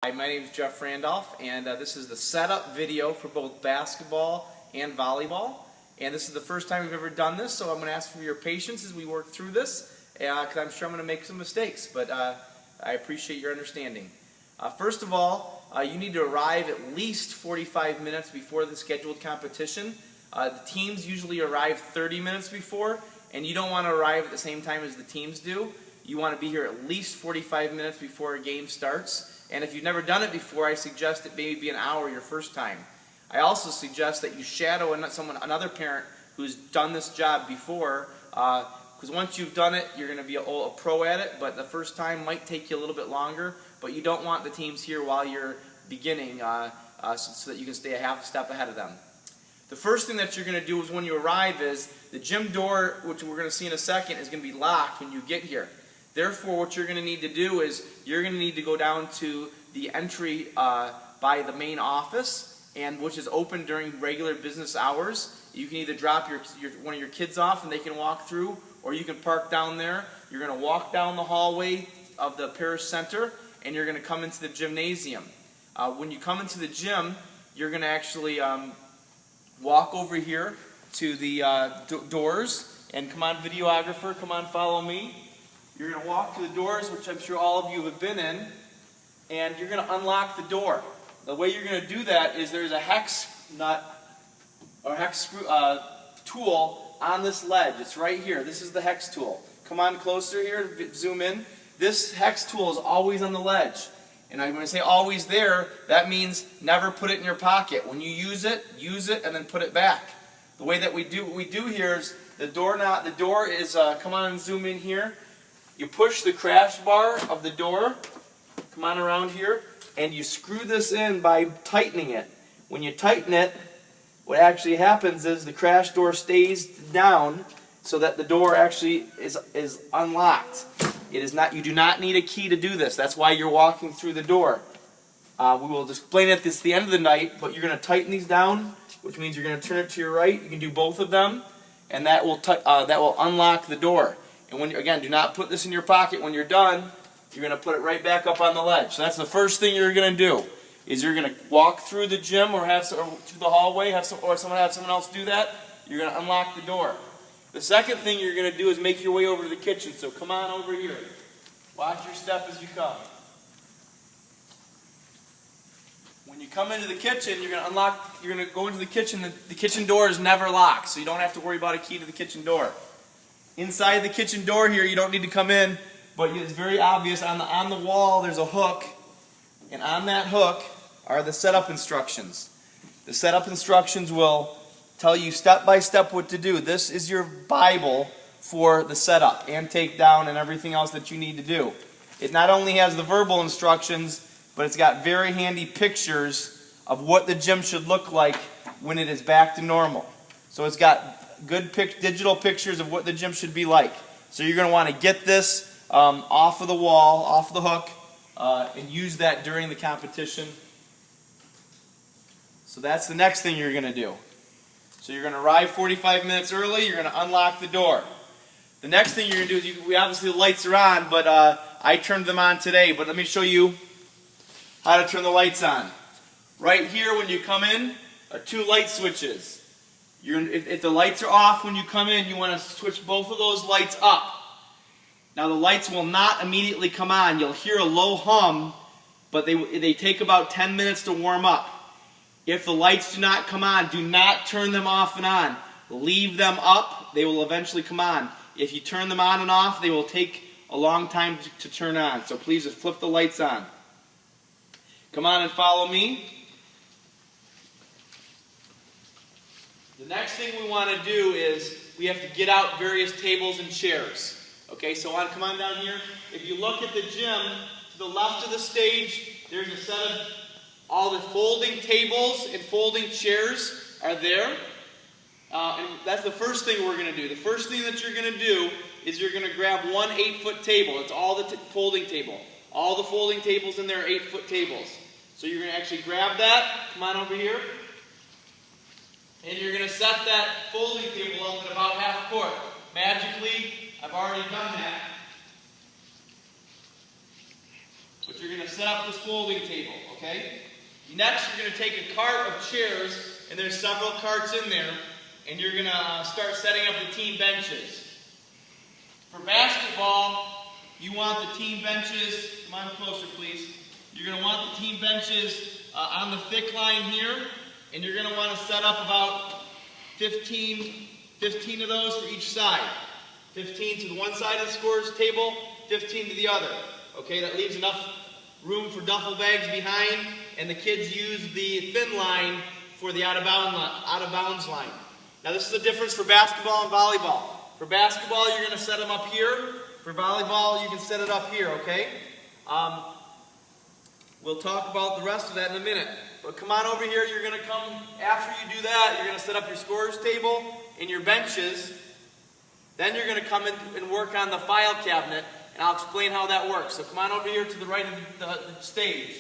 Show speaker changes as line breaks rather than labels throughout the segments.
Hi, my name is Jeff Randolph, and this is the setup video for both basketball and volleyball. And this is the first time we've ever done this, so I'm going to ask for your patience as we work through this, because I'm sure I'm going to make some mistakes, but I appreciate your understanding. First of all, you need to arrive at least 45 minutes before the scheduled competition. The teams usually arrive 30 minutes before, and you don't want to arrive at the same time as the teams do. You want to be here at least 45 minutes before a game starts. And if you've never done it before, I suggest it maybe be an hour your first time. I also suggest that you shadow another parent who's done this job before, because once you've done it, you're going to be a pro at it, but the first time might take you a little bit longer, but you don't want the teams here while you're beginning so that you can stay a half step ahead of them. The first thing that you're going to do is when you arrive is the gym door, which we're going to see in a second, is going to be locked when you get here. Therefore, what you're going to need to do is you're going to need to go down to the entry by the main office, and which is open during regular business hours. You can either drop one of your kids off and they can walk through, or you can park down there. You're going to walk down the hallway of the parish center, and you're going to come into the gymnasium. When you come into the gym, you're going to actually walk over here to the doors, and come on, videographer, come on, follow me. You're going to walk to the doors, which I'm sure all of you have been in, and you're going to unlock the door. The way you're going to do that is there's a hex nut or hex screw, tool on this ledge. It's right here. This is the hex tool. Come on closer here, zoom in. This hex tool is always on the ledge. And I'm going to say always there, that means never put it in your pocket. When you use it, and then put it back. The way that we do here is the door is, come on and zoom in here. You push the crash bar of the door, come on around here, and you screw this in by tightening it. When you tighten it, what actually happens is the crash door stays down so that the door actually is unlocked. It is not. You do not need a key to do this. That's why you're walking through the door. We will explain it at the end of the night, but you're going to tighten these down, which means you're going to turn it to your right. You can do both of them, and that will unlock the door. And when again, do not put this in your pocket. When you're done, you're going to put it right back up on the ledge. So that's the first thing you're going to do. Is you're going to walk through the gym or through the hallway, have someone else do that. You're going to unlock the door. The second thing you're going to do is make your way over to the kitchen. So come on over here. Watch your step as you come. When you come into the kitchen, you're going to go into the kitchen. The kitchen door is never locked, so you don't have to worry about a key to the kitchen door. Inside the kitchen door here, you don't need to come in, but it's very obvious on the wall there's a hook, and on that hook are the setup instructions. The setup instructions will tell you step by step what to do. This is your Bible for the setup and takedown and everything else that you need to do. It not only has the verbal instructions, but it's got very handy pictures of what the gym should look like when it is back to normal. So it's got good digital pictures of what the gym should be like. So you're going to want to get this off of the wall, off the hook, and use that during the competition. So that's the next thing you're going to do. So you're going to arrive 45 minutes early. You're going to unlock the door. The next thing you're going to do is, obviously the lights are on, but I turned them on today. But let me show you how to turn the lights on. Right here when you come in are two light switches. If the lights are off when you come in, you want to switch both of those lights up. Now the lights will not immediately come on. You'll hear a low hum, but they take about 10 minutes to warm up. If the lights do not come on, do not turn them off and on. Leave them up. They will eventually come on. If you turn them on and off, they will take a long time to turn on. So please just flip the lights on. Come on and follow me. The next thing we want to do is we have to get out various tables and chairs. Okay, so come on down here. If you look at the gym, to the left of the stage, there's a set of all the folding tables and folding chairs are there. And that's the first thing we're going to do. The first thing that you're going to do is you're going to grab one 8-foot table. It's all the folding table. All the folding tables in there are 8-foot tables. So you're going to actually grab that. Come on over here. And you're going to set that folding table up at about half court. Magically, I've already done that. But you're going to set up this folding table, okay? Next, you're going to take a cart of chairs, and there's several carts in there, and you're going to start setting up the team benches. For basketball, you want the team benches, come on closer please, you're going to want the team benches on the thick line here, and you're going to want to set up about 15 of those for each side. 15 to the one side of the scorer's table, 15 to the other. Okay, that leaves enough room for duffel bags behind, and the kids use the thin line for the out of bounds line. Now this is the difference for basketball and volleyball. For basketball, you're going to set them up here. For volleyball, you can set it up here, okay? We'll talk about the rest of that in a minute. But come on over here, you're going to come, after you do that, you're going to set up your scorer's table and your benches. Then you're going to come in and work on the file cabinet, and I'll explain how that works. So come on over here to the right of the stage.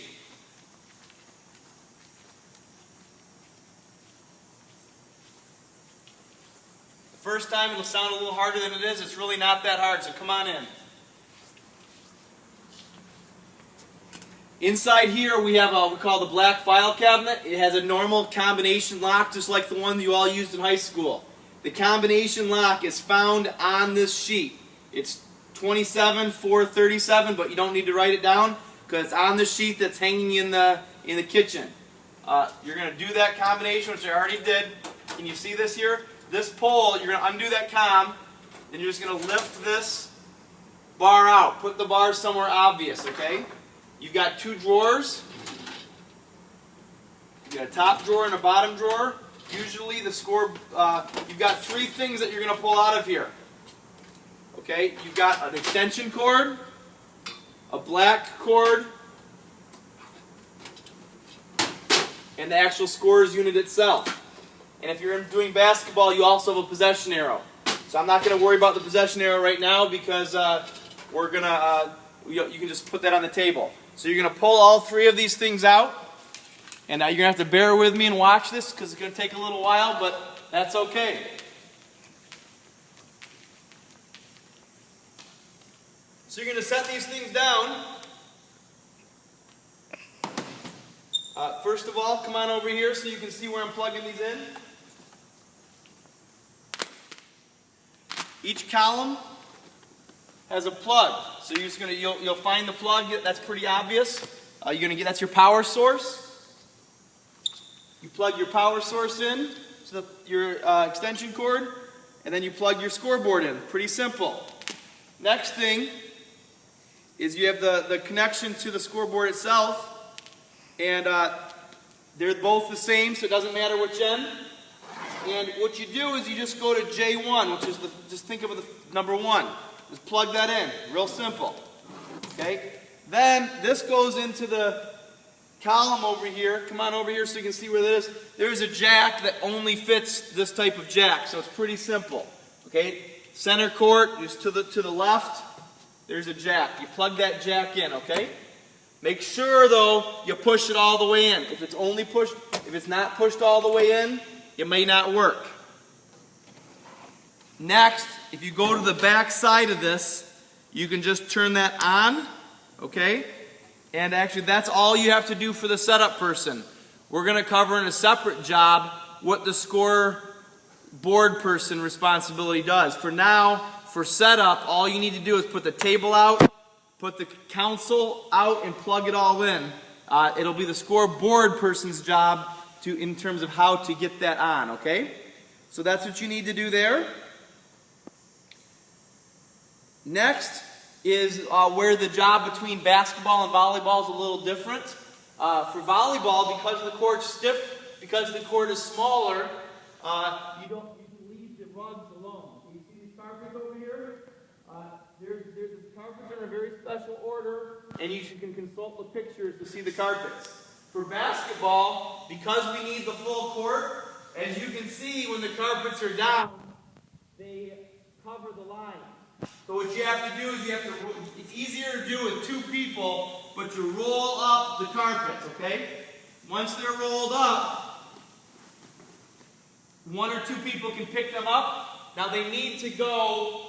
The first time it'll sound a little harder than it is. It's really not that hard, so come on in. Inside here we have what we call the black file cabinet. It has a normal combination lock just like the one you all used in high school. The combination lock is found on this sheet. It's 27-437, but you don't need to write it down because it's on the sheet that's hanging in the kitchen. You're going to do that combination, which I already did. Can you see this here? This pole, you're going to undo that com, and you're just going to lift this bar out. Put the bar somewhere obvious, okay? You've got two drawers. You've got a top drawer and a bottom drawer. Usually the score, you've got three things that you're going to pull out of here. Okay, you've got an extension cord, a black cord, and the actual scorer's unit itself. And if you're doing basketball, you also have a possession arrow. So I'm not going to worry about the possession arrow right now because we're going to, you can just put that on the table. So you're going to pull all three of these things out. And you're going to have to bear with me and watch this because it's going to take a little while, but that's okay. So you're going to set these things down. First of all, come on over here so you can see where I'm plugging these in. Each column has a plug. So you're just going to, you'll find the plug. That's pretty obvious. You're going to get, that's your power source. You plug your power source in to your extension cord, and then you plug your scoreboard in. Pretty simple. Next thing is you have the connection to the scoreboard itself, and they're both the same, so it doesn't matter which end. And what you do is you just go to J1, which is just think of the number 1. Just plug that in. Real simple. Okay? Then this goes into the column over here. Come on over here so you can see where that is. There's a jack that only fits this type of jack, so it's pretty simple. Okay? Center court is to the left. There's a jack. You plug that jack in, okay? Make sure though you push it all the way in. If it's not pushed all the way in, it may not work. Next, if you go to the back side of this, you can just turn that on, okay? And actually, that's all you have to do for the setup person. We're going to cover in a separate job what the scoreboard person responsibility does. For now, for setup, all you need to do is put the table out, put the console out, and plug it all in. It'll be the scoreboard person's job in terms of how to get that on, okay? So that's what you need to do there. Next is where the job between basketball and volleyball is a little different. For volleyball, because the court's stiff, because the court is smaller, you can leave the rugs alone. Can you see these carpets over here? There's the carpets in a very special order, and you can consult the pictures to see the carpets. For basketball, because we need the full court, as you can see when the carpets are down, they cover the line. So what you have to do is it's easier to do with 2 people, but you roll up the carpets, okay? Once they're rolled up, 1 or 2 people can pick them up. Now they need to go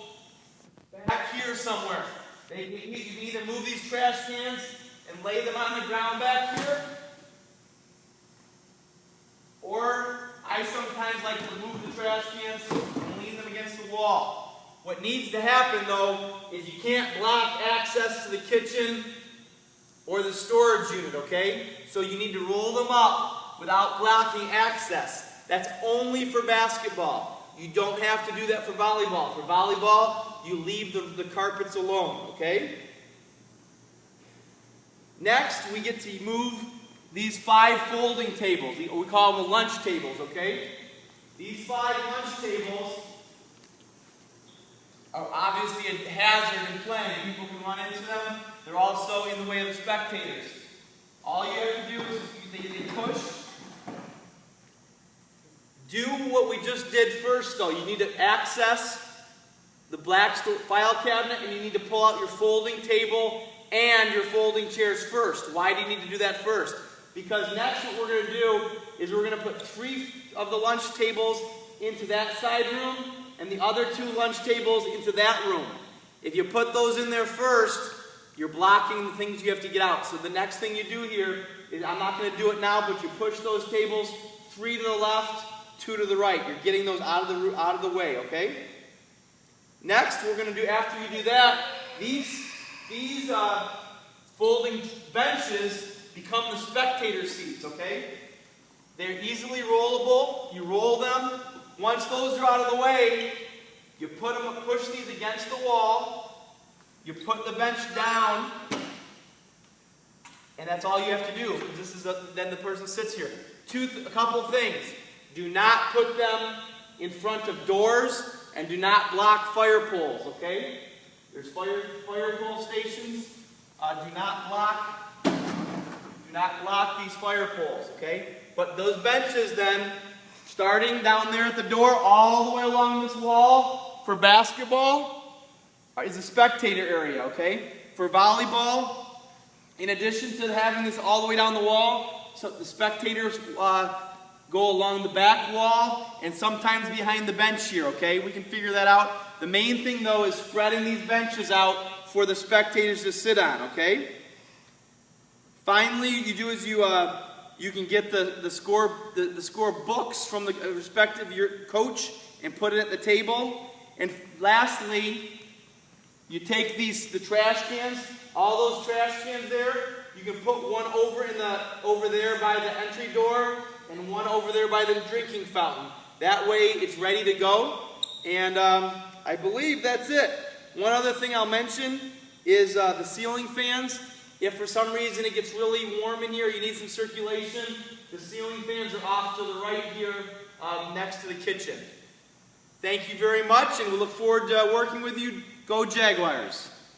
back here somewhere. You can either move these trash cans and lay them on the ground back here. Or I sometimes like to move the trash cans and lean them against the wall. What needs to happen though is you can't block access to the kitchen or the storage unit, okay? So you need to roll them up without blocking access. That's only for basketball. You don't have to do that for volleyball. For volleyball, you leave the carpets alone, okay? Next, we get to move these 5 folding tables. We call them the lunch tables, okay? These 5 lunch tables are obviously a hazard in playing. People can run into them. They're also in the way of the spectators. All you have to do is they push. Do what we just did first, though. You need to access the black file cabinet, and you need to pull out your folding table and your folding chairs first. Why do you need to do that first? Because next what we're going to do is we're going to put 3 of the lunch tables into that side room and the other 2 lunch tables into that room. If you put those in there first, you're blocking the things you have to get out. So the next thing you do here is, I'm not going to do it now, but you push those tables 3 to the left, 2 to the right. You're getting those out of the way, okay? Next, we're going to do, after you do that, these folding benches become the spectator seats, okay? They're easily rollable. You roll them. Once those are out of the way, you push these against the wall. You put the bench down, and that's all you have to do. Then the person sits here. A couple things. Do not put them in front of doors, and do not block fire poles, okay? There's fire pole stations. Do not block these fire poles, okay? But those benches then, starting down there at the door, all the way along this wall, for basketball, is a spectator area, okay? For volleyball, in addition to having this all the way down the wall, so the spectators go along the back wall and sometimes behind the bench here, okay? We can figure that out. The main thing, though, is spreading these benches out for the spectators to sit on, okay? Finally, you do is you can get the score books from the respective your coach and put it at the table. And lastly, you take the trash cans, all those trash cans there. You can put one over there by the entry door and one over there by the drinking fountain. That way, it's ready to go. And I believe that's it. One other thing I'll mention is the ceiling fans. If for some reason it gets really warm in here, you need some circulation, the ceiling fans are off to the right here next to the kitchen. Thank you very much, and we look forward to working with you. Go Jaguars!